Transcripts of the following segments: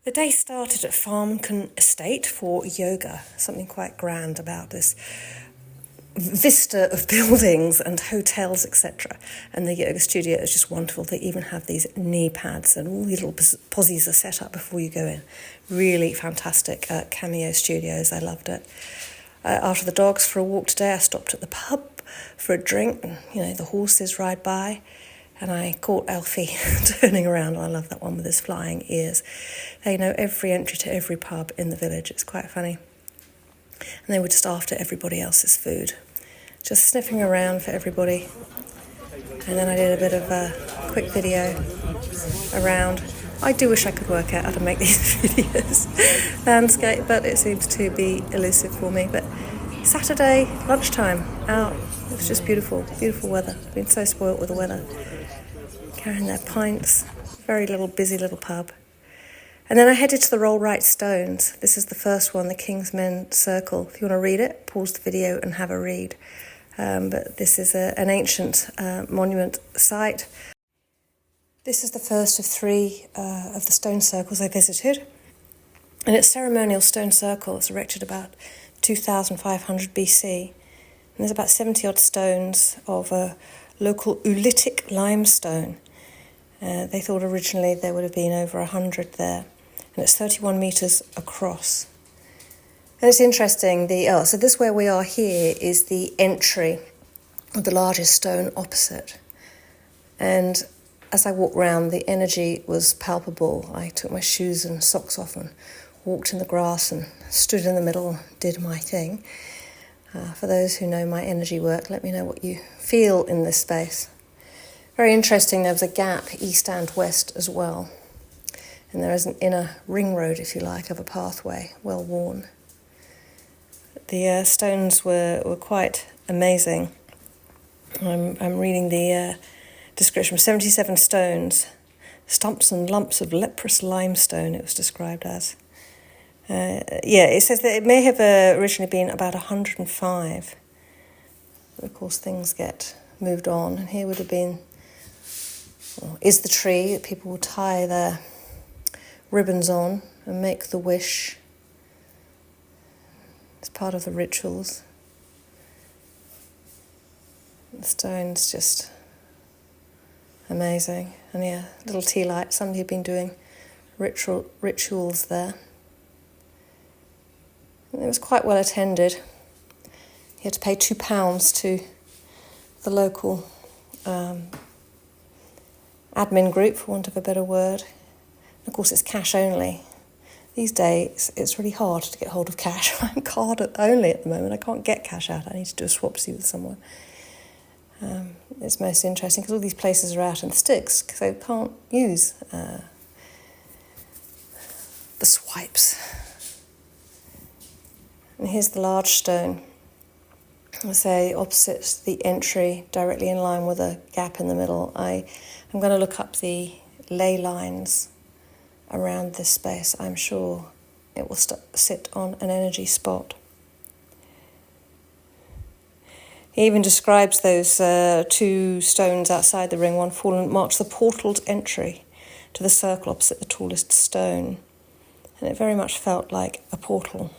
The day started at Farmington Estate for yoga, something quite grand about this vista of buildings and hotels, etc. And the yoga studio is just wonderful. They even have these knee pads and all these little posies are set up before you go in. Really fantastic cameo studios. I loved it. After the dogs for a walk today, I stopped at the pub for a drink. And, the horses ride by. And I caught Alfie turning around. I love that one with his flying ears. They know every entry to every pub in the village. It's quite funny. And they were just after everybody else's food. Just sniffing around for everybody. And then I did a bit of a quick video around. I do wish I could work out how to make these videos landscape, but it seems to be elusive for me. But Saturday, lunchtime, out. It was just beautiful, beautiful weather. Been so spoilt with the weather. Carrying their pints, very little busy little pub. And then I headed to the Rollright stones. This is the first one, the King's Men Circle. If you want to read it, pause the video and have a read. But this is an ancient monument site. This is the first of three of the stone circles I visited. And it's ceremonial stone circle. It's erected about 2500 BC. And there's about 70 odd stones of local Neolithic limestone. They thought originally there would have been over 100 there. And it's 31 metres across. And it's interesting, so this where we are here is the entry of the largest stone opposite. And as I walked round, the energy was palpable. I took my shoes and socks off and walked in the grass and stood in the middle, did my thing. For those who know my energy work, let me know what you feel in this space. Very interesting, there was a gap east and west as well. And there is an inner ring road, if you like, of a pathway, well worn. The stones were quite amazing. I'm reading the description. 77 stones, stumps and lumps of leprous limestone, it was described as. It says that it may have originally been about 105. But of course, things get moved on. And here would have been, is the tree that people will tie their ribbons on and make the wish. It's part of the rituals. The stone's just amazing. And little tea light. Somebody had been doing rituals there. And it was quite well attended. You had to pay £2 to the local admin group, for want of a better word. And of course, it's cash only. These days, it's really hard to get hold of cash. I'm card only at the moment. I can't get cash out. I need to do a swapsy with someone. It's most interesting because all these places are out in the sticks because they can't use the swipes. And here's the large stone. I say opposite the entry, directly in line with a gap in the middle. I'm going to look up the ley lines around this space. I'm sure it will sit on an energy spot. He even describes those two stones outside the ring. One fallen marks the portaled entry to the circle opposite the tallest stone. And it very much felt like a portal.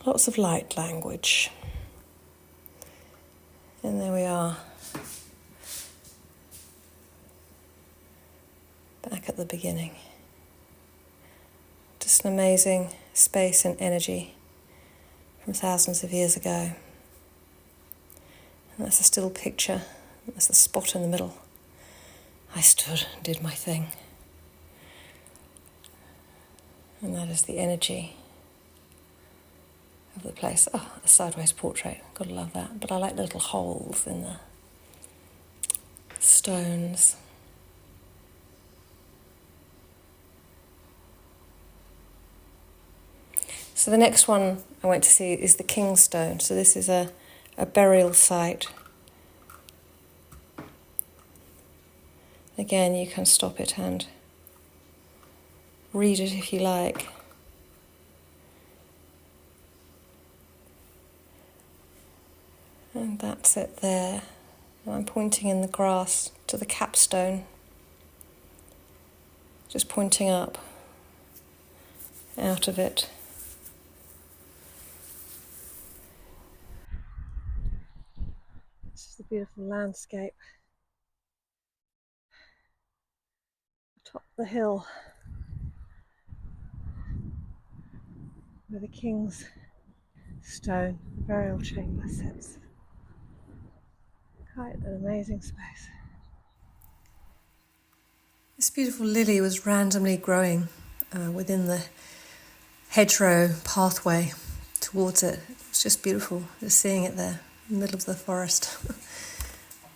Lots of light language. And there we are. Back at the beginning. Just an amazing space and energy from thousands of years ago. And that's a still picture. That's the spot in the middle. I stood and did my thing. And that is the energy of the place. Oh, a sideways portrait. Gotta love that. But I like the little holes in the stones. So the next one I went to see is the King's Stone. So this is a burial site. Again, you can stop it and read it if you like. And that's it there. And I'm pointing in the grass to the capstone. just pointing up out of it. This is the beautiful landscape atop the hill where the king's stone burial chamber sits. Quite an amazing space. This beautiful lily was randomly growing within the hedgerow pathway towards it. It's just beautiful, just seeing it there in the middle of the forest.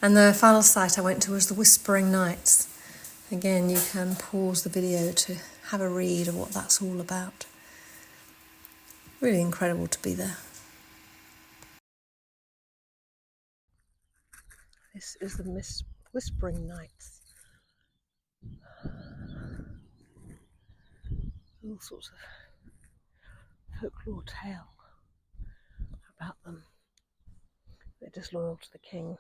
And the final site I went to was the Whispering Nights. Again, you can pause the video to have a read of what that's all about. Really incredible to be there. This is the Whispering Nights. All sorts of folklore tale about them. They're disloyal to the king.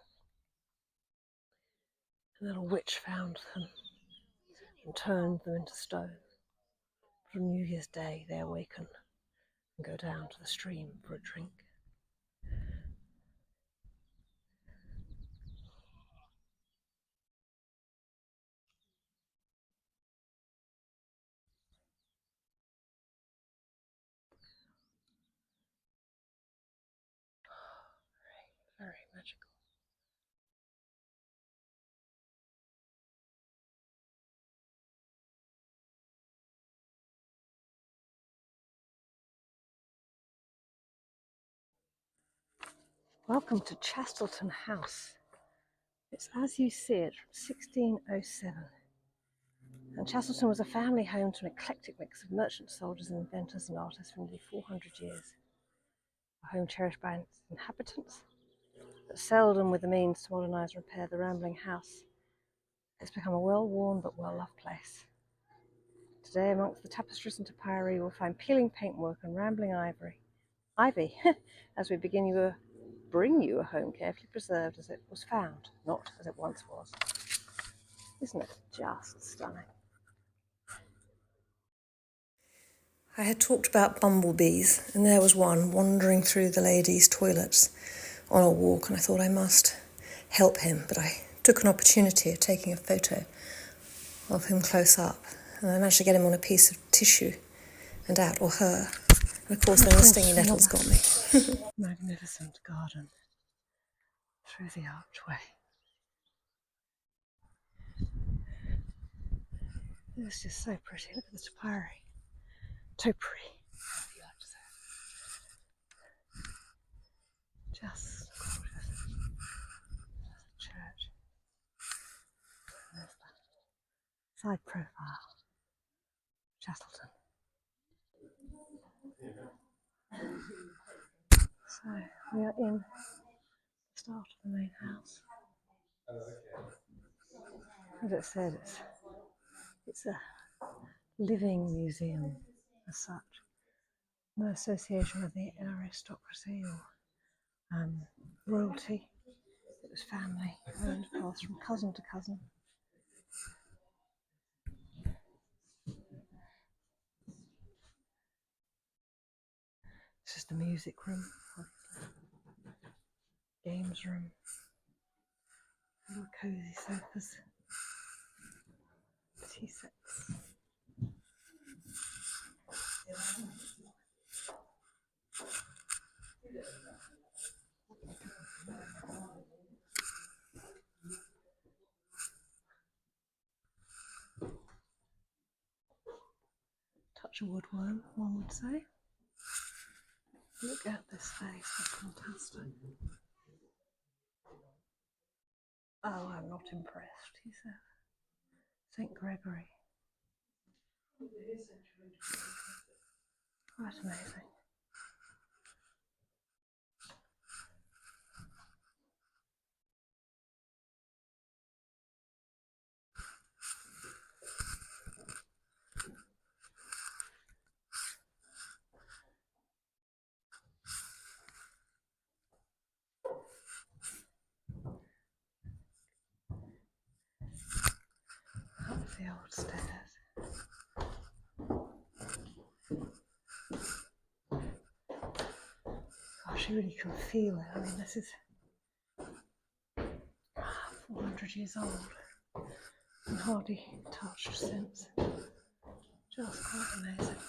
A little witch found them and turned them into stone. But on New Year's Day they awaken and go down to the stream for a drink. Very, very magical. Welcome to Chastleton House. It's as you see it from 1607. And Chastleton was a family home to an eclectic mix of merchant soldiers and inventors and artists for nearly 400 years. A home cherished by its inhabitants, but seldom with the means to modernise and repair the rambling house. It's become a well-worn but well-loved place. Today, amongst the tapestries and topiary, you will find peeling paintwork and rambling ivy, as we bring you a home carefully preserved as it was found, not as it once was. Isn't it just stunning? I had talked about bumblebees, and there was one wandering through the ladies' toilets on a walk, and I thought I must help him, but I took an opportunity of taking a photo of him close up, and I managed to get him on a piece of tissue and out, or her. And of course, then the stinging nettles got me. Magnificent garden through the archway. It's just so pretty. Look at the topiary. Topiary. Just gorgeous. There's a church. There's the side profile. Chastleton. So we are in the start of the main house. As it said, it's a living museum as such. No association with the aristocracy or royalty. It was family owned, passed from cousin to cousin. This is the music room, games room, little cosy sofas, tea sets. Touch of woodworm, one would say. Look at this space, that's fantastic. Oh, I'm not impressed, he said. St. Gregory. Quite amazing. Up the old stairs. Gosh, you really can feel it. I mean, this is 400 years old and hardly touched since. Just quite amazing.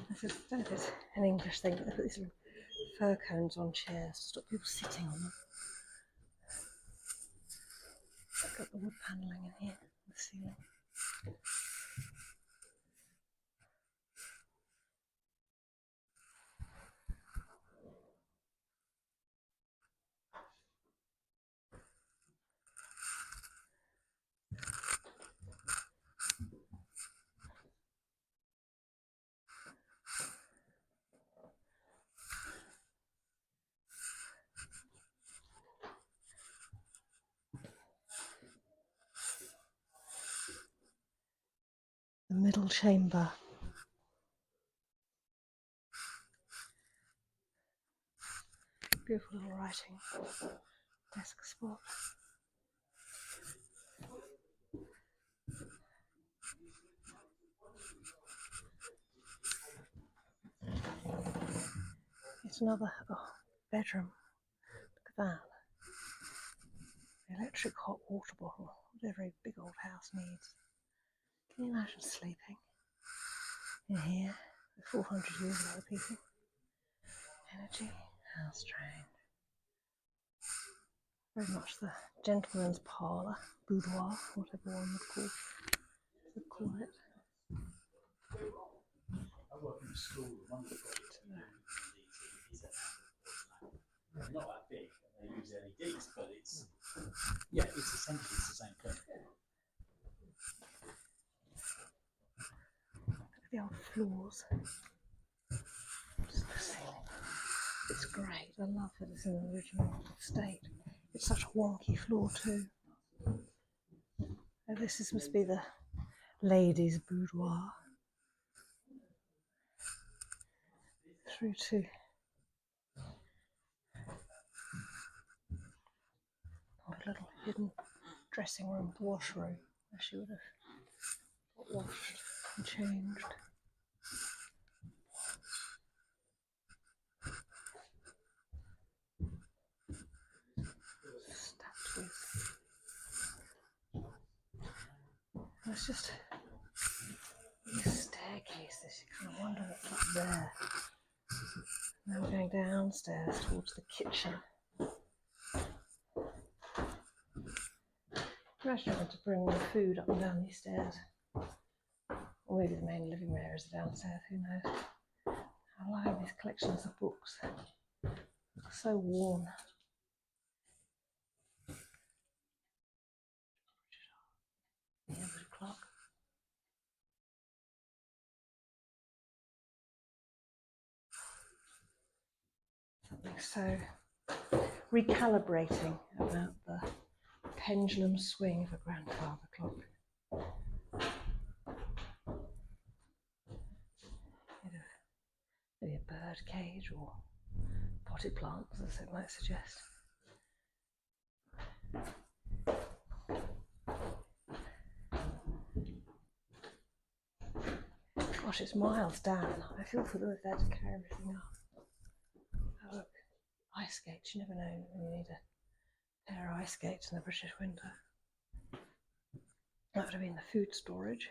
This is an English thing. They put these fir cones on chairs to stop people sitting on them. I've got the wood panelling in here, the ceiling. The middle chamber. Beautiful little writing desk spot. It's another bedroom. Look at that. The electric hot water bottle, what every big old house needs. Can you imagine sleeping in here with 400 years of other people? Energy, how strange. Very much the gentleman's parlour, boudoir, whatever one would call it. I work in a school, one of the projects is not that big, they use LEDs, but it's essentially the same thing. Look at the old floors. Just the ceiling. It's great. I love that it's in the original state. It's such a wonky floor too. Oh, this must be the ladies' boudoir. Through to a little hidden dressing room, washroom, where she would have got washed and changed. Statues. It's just these staircases, you kind of wonder what's up there. Now we're going downstairs towards the kitchen. Imagine having to bring the food up and down these stairs. Or maybe the main living areas are downstairs, who knows. I like these collections of books. They're so worn. The Emperor clock. Something so recalibrating about the pendulum swing of a grandfather clock. Maybe a bird cage or potted plants, as it might suggest. Gosh, it's miles down. I feel for them if they had to carry everything up. Oh, look, ice skates. You never know when you need a pair of ice skates in the British winter. That would have been the food storage.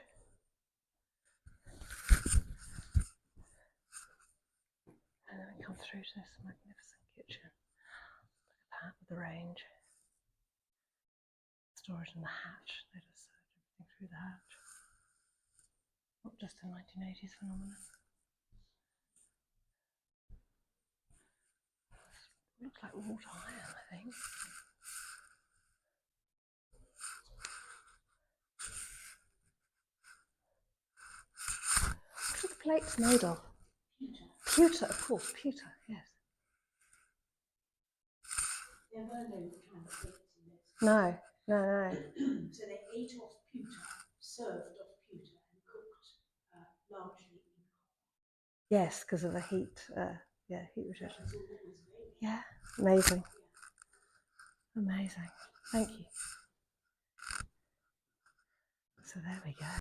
And then we come through to this magnificent kitchen. Look at that with the range. Storage in the hatch. They just served everything through the hatch. Not just a 1980s phenomenon. It looks like wrought iron, I think. What are the plates made of? Pewter, of course, pewter, yes. There were no kind of plates in this. No. So they ate off pewter, served off pewter, and cooked largely in copper. Yes, because of the heat. Heat rejection. That's all that was made. Yeah, amazing. Amazing. Thank you. So there we go.